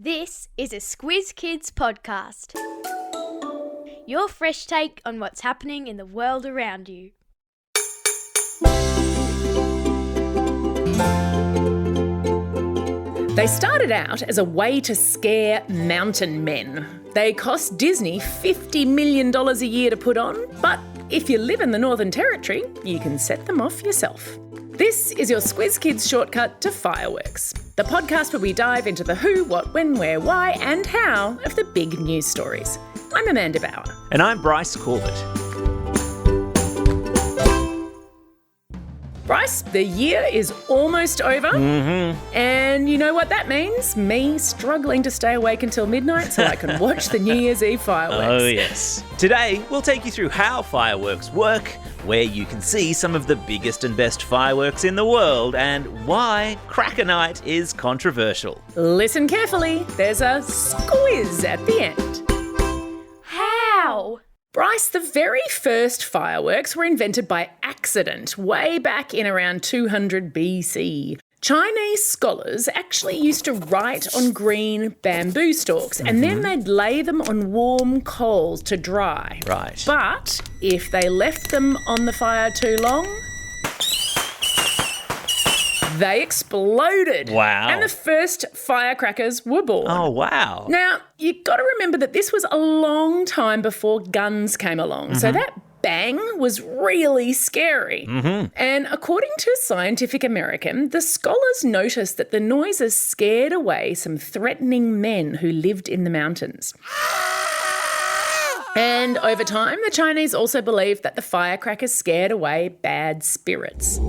This is a Squiz Kids podcast. Your fresh take on what's happening in the world around you. They started out as a way to scare mountain men. They cost Disney $50 million a year to put on, but if you live in the Northern Territory, you can set them off yourself. This is your Squiz Kids Shortcut to Fireworks, the podcast where we dive into the who, what, when, where, why and how of the big news stories. I'm Amanda Bauer. And I'm Bryce Corbett. Bryce, the year is almost over, and you know what that means? Me struggling to stay awake until midnight so I can watch the New Year's Eve fireworks. Oh, yes. Today, we'll take you through how fireworks work, where you can see some of the biggest and best fireworks in the world, and why Cracker Night is controversial. Listen carefully, there's a squiz at the end. How? Bryce, the very first fireworks were invented by accident way back in around 200 BC. Chinese scholars actually used to write on green bamboo stalks and then they'd lay them on warm coals to dry. Right. But if they left them on the fire too long, they exploded. Wow. And the first firecrackers were born. Oh, wow. Now, you've got to remember that this was a long time before guns came along. So that bang was really scary. And according to Scientific American, the scholars noticed that the noises scared away some threatening men who lived in the mountains. And over time, the Chinese also believed that the firecrackers scared away bad spirits.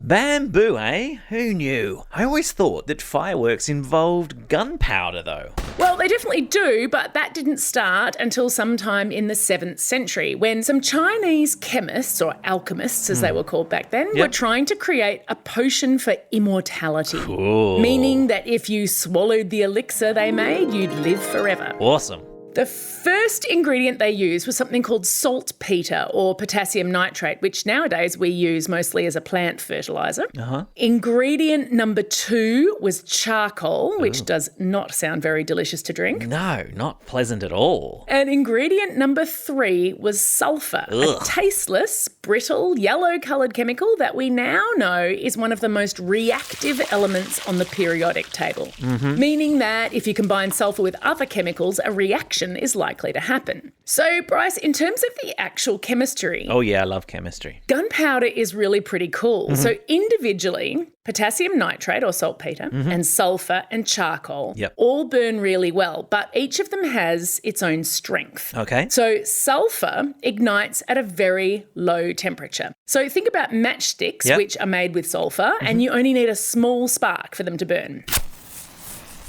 Bamboo, eh? Who knew? I always thought that fireworks involved gunpowder, though. Well, they definitely do, but that didn't start until sometime in the 7th century when some Chinese chemists, or alchemists as they were called back then, were trying to create a potion for immortality. Cool. Meaning that if you swallowed the elixir they made, you'd live forever. Awesome. The first ingredient they used was something called saltpeter or potassium nitrate, which nowadays we use mostly as a plant fertiliser. Ingredient number 2 was charcoal, which does not sound very delicious to drink. No, not pleasant at all. And ingredient number 3 was sulphur, a tasteless, brittle, yellow-coloured chemical that we now know is one of the most reactive elements on the periodic table, meaning that if you combine sulphur with other chemicals, a reaction is likely to happen. So, Bryce, in terms of the actual chemistry... Oh, yeah, I love chemistry. Gunpowder is really pretty cool. So individually, potassium nitrate or saltpeter and sulphur and charcoal all burn really well, but each of them has its own strength. Okay. So sulphur ignites at a very low temperature. So think about matchsticks, which are made with sulphur, and you only need a small spark for them to burn.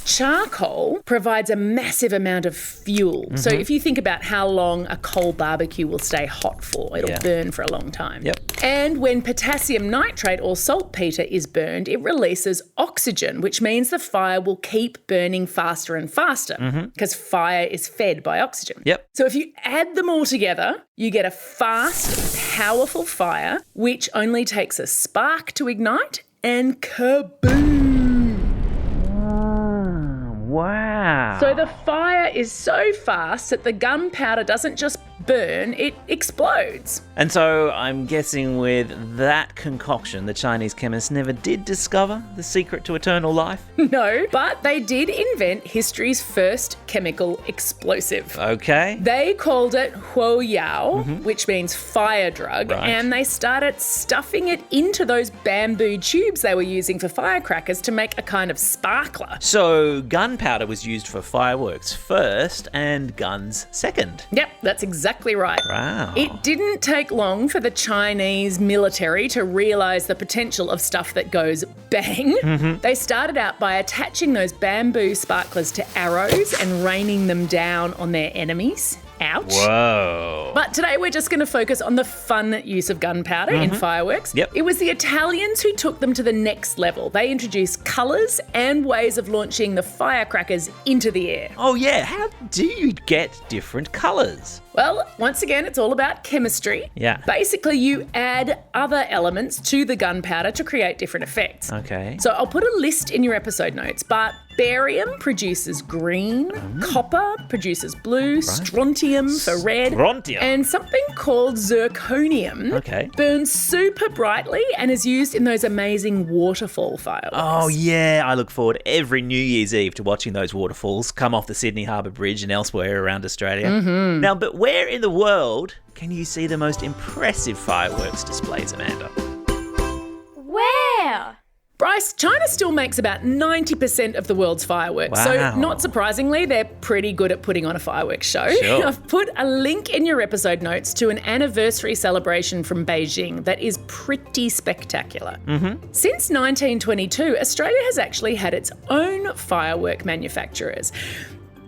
Charcoal provides a massive amount of fuel. So if you think about how long a coal barbecue will stay hot for, it'll burn for a long time. And when potassium nitrate or saltpeter is burned, it releases oxygen, which means the fire will keep burning faster and faster because fire is fed by oxygen. So if you add them all together, you get a fast, powerful fire, which only takes a spark to ignite, and kaboom! Wow. So the fire is so fast that the gunpowder doesn't just burn, it explodes. And so I'm guessing with that concoction, the Chinese chemists never did discover the secret to eternal life? No, but they did invent history's first chemical explosive. Okay. They called it huoyao, which means fire drug, and they started stuffing it into those bamboo tubes they were using for firecrackers to make a kind of sparkler. So gunpowder was used for fireworks first and guns second. Yep, that's exactly right. Wow. It didn't take long for the Chinese military to realise the potential of stuff that goes bang. They started out by attaching those bamboo sparklers to arrows and raining them down on their enemies. Ouch. Whoa. But today we're just going to focus on the fun use of gunpowder in fireworks. Yep. It was the Italians who took them to the next level. They introduced colours and ways of launching the firecrackers into the air. Oh, yeah. How do you get different colours? Well, once again, it's all about chemistry. Yeah. Basically, you add other elements to the gunpowder to create different effects. Okay. So I'll put a list in your episode notes, but barium produces green, copper produces blue, strontium for red, Strontium. and something called zirconium burns super brightly and is used in those amazing waterfall fireworks. Oh, yeah. I look forward every New Year's Eve to watching those waterfalls come off the Sydney Harbour Bridge and elsewhere around Australia. Now, but where in the world can you see the most impressive fireworks displays, Amanda? Where? Bryce, China still makes about 90% of the world's fireworks. Wow. So not surprisingly, they're pretty good at putting on a fireworks show. Sure. I've put a link in your episode notes to an anniversary celebration from Beijing that is pretty spectacular. Since 1922, Australia has actually had its own firework manufacturers.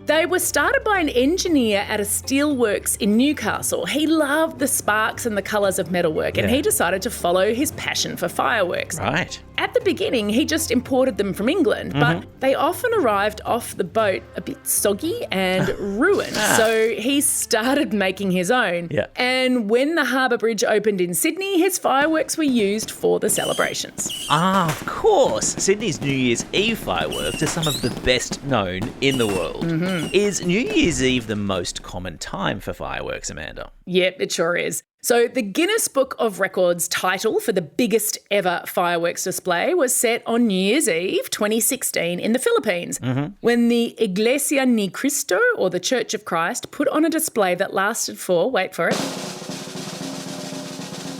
They were started by an engineer at a steelworks in Newcastle. He loved the sparks and the colours of metalwork, and he decided to follow his passion for fireworks. Right. At the beginning, he just imported them from England, but they often arrived off the boat a bit soggy and ruined. So he started making his own. Yeah. And when the Harbour Bridge opened in Sydney, his fireworks were used for the celebrations. Ah, of course. Sydney's New Year's Eve fireworks are some of the best known in the world. Is New Year's Eve the most common time for fireworks, Amanda? Yep, it sure is. So the Guinness Book of Records title for the biggest ever fireworks display was set on New Year's Eve 2016 in the Philippines, when the Iglesia Ni Cristo, or the Church of Christ, put on a display that lasted for, wait for it,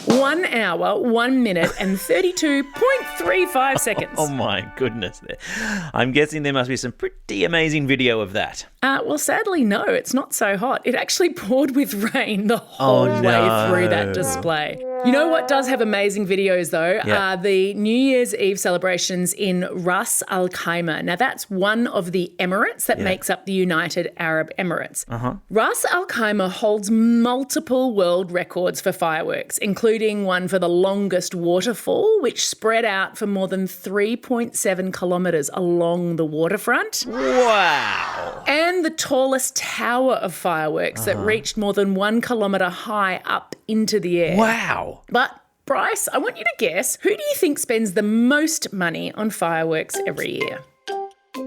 1 hour, 1 minute and 32.35 seconds. Oh my goodness. I'm guessing there must be some pretty amazing video of that. Well, sadly, no, it's not so hot. It actually poured with rain the whole way through that display. You know what does have amazing videos, though? Are the New Year's Eve celebrations in Ras Al Khaimah. Now, that's one of the emirates that makes up the United Arab Emirates. Ras Al Khaimah holds multiple world records for fireworks, including one for the longest waterfall, which spread out for more than 3.7 kilometres along the waterfront. Wow. And the tallest tower of fireworks that reached more than 1 kilometre high up into the air. Wow. But Bryce, I want you to guess, who do you think spends the most money on fireworks every year? All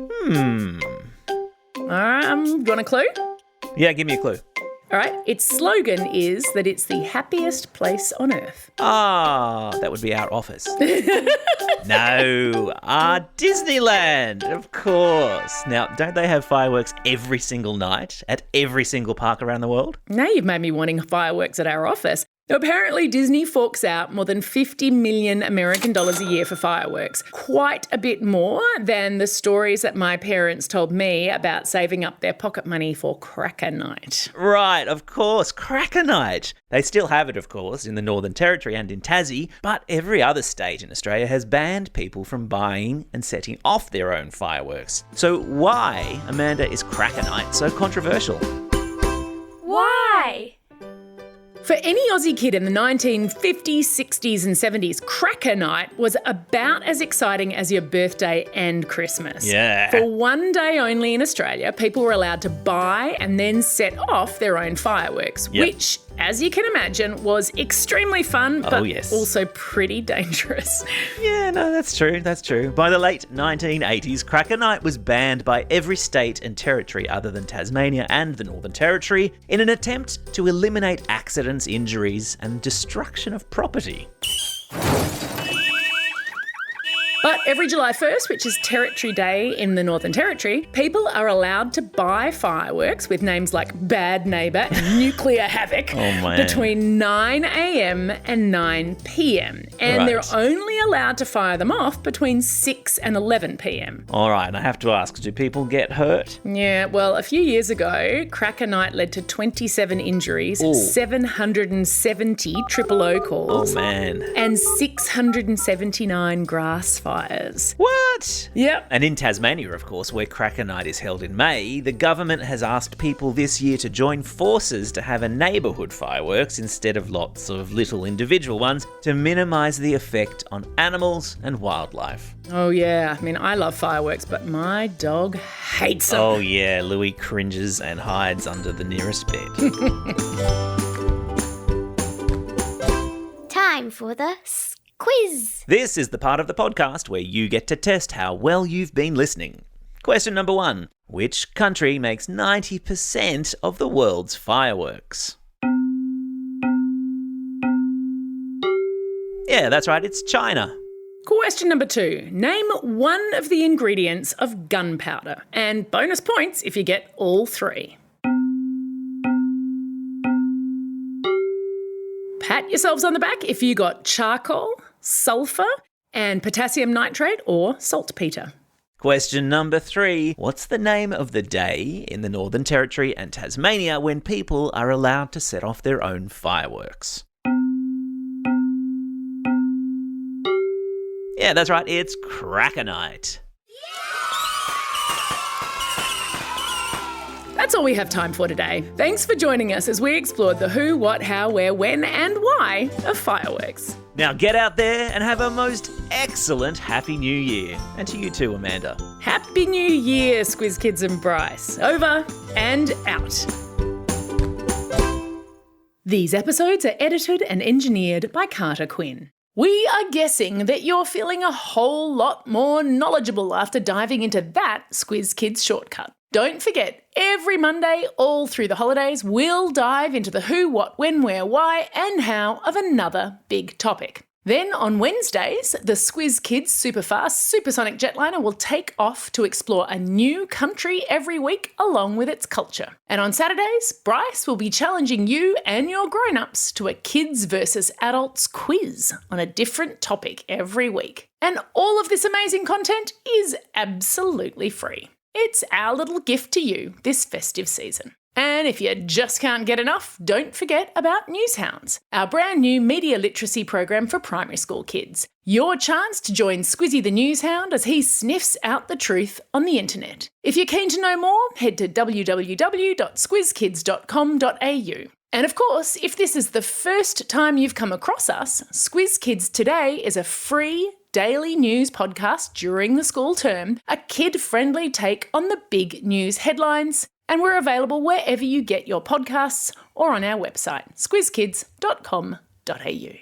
right, do you want a clue? Yeah, give me a clue. All right, its slogan is that it's the happiest place on earth. Ah, that would be our office. No, Disneyland, of course. Now, don't they have fireworks every single night at every single park around the world? Now you've made me wanting fireworks at our office. Now, apparently, Disney forks out more than 50 million American dollars a year for fireworks. Quite a bit more than the stories that my parents told me about saving up their pocket money for Cracker Night. Right, of course, Cracker Night. They still have it, of course, in the Northern Territory and in Tassie, but every other state in Australia has banned people from buying and setting off their own fireworks. So why, Amanda, is Cracker Night so controversial? Why? For any Aussie kid in the 1950s, 60s and 70s, Cracker Night was about as exciting as your birthday and Christmas. Yeah. For one day only in Australia, people were allowed to buy and then set off their own fireworks, which, as you can imagine, was extremely fun, but also pretty dangerous. Yeah, no, that's true. That's true. By the late 1980s, Cracker Night was banned by every state and territory other than Tasmania and the Northern Territory in an attempt to eliminate accidents, injuries, and destruction of property. But every July 1st, which is Territory Day in the Northern Territory, people are allowed to buy fireworks with names like Bad Neighbour and Nuclear Havoc between 9 a.m. and 9 p.m. And they're only allowed to fire them off between 6 and 11 p.m. All right, and I have to ask, do people get hurt? Yeah, well, a few years ago, Cracker Night led to 27 injuries, 770 triple O calls, Oh, man. and 679 grass fires. fires. What? Yep. And in Tasmania, of course, where Cracker Night is held in May, the government has asked people this year to join forces to have a neighbourhood fireworks instead of lots of little individual ones to minimise the effect on animals and wildlife. Oh, yeah. I mean, I love fireworks, but my dog hates them. Oh, yeah. Louis cringes and hides under the nearest bed. Time for the quiz. This is the part of the podcast where you get to test how well you've been listening. Question number 1. Which country makes 90% of the world's fireworks? Yeah, that's right. It's China. Question number 2. Name one of the ingredients of gunpowder. And bonus points if you get all 3. Pat yourselves on the back if you got charcoal, sulphur, and potassium nitrate or saltpeter. Question number 3. What's the name of the day in the Northern Territory and Tasmania when people are allowed to set off their own fireworks? Yeah, that's right. It's Cracker Night. That's all we have time for today. Thanks for joining us as we explored the who, what, how, where, when, and why of fireworks. Now get out there and have a most excellent Happy New Year. And to you too, Amanda. Happy New Year, Squiz Kids and Bryce. Over and out. These episodes are edited and engineered by Carter Quinn. We are guessing that you're feeling a whole lot more knowledgeable after diving into that Squiz Kids shortcut. Don't forget, every Monday all through the holidays, we'll dive into the who, what, when, where, why, and how of another big topic. Then on Wednesdays, the Squiz Kids Superfast Supersonic Jetliner will take off to explore a new country every week along with its culture. And on Saturdays, Bryce will be challenging you and your grown-ups to a kids versus adults quiz on a different topic every week. And all of this amazing content is absolutely free. It's our little gift to you this festive season. And if you just can't get enough, don't forget about Newshounds, our brand new media literacy program for primary school kids. Your chance to join Squizzy the Newshound as he sniffs out the truth on the internet. If you're keen to know more, head to www.squizkids.com.au. And of course, if this is the first time you've come across us, Squiz Kids Today is a free daily news podcast during the school term, a kid-friendly take on the big news headlines, and we're available wherever you get your podcasts or on our website, squizkids.com.au.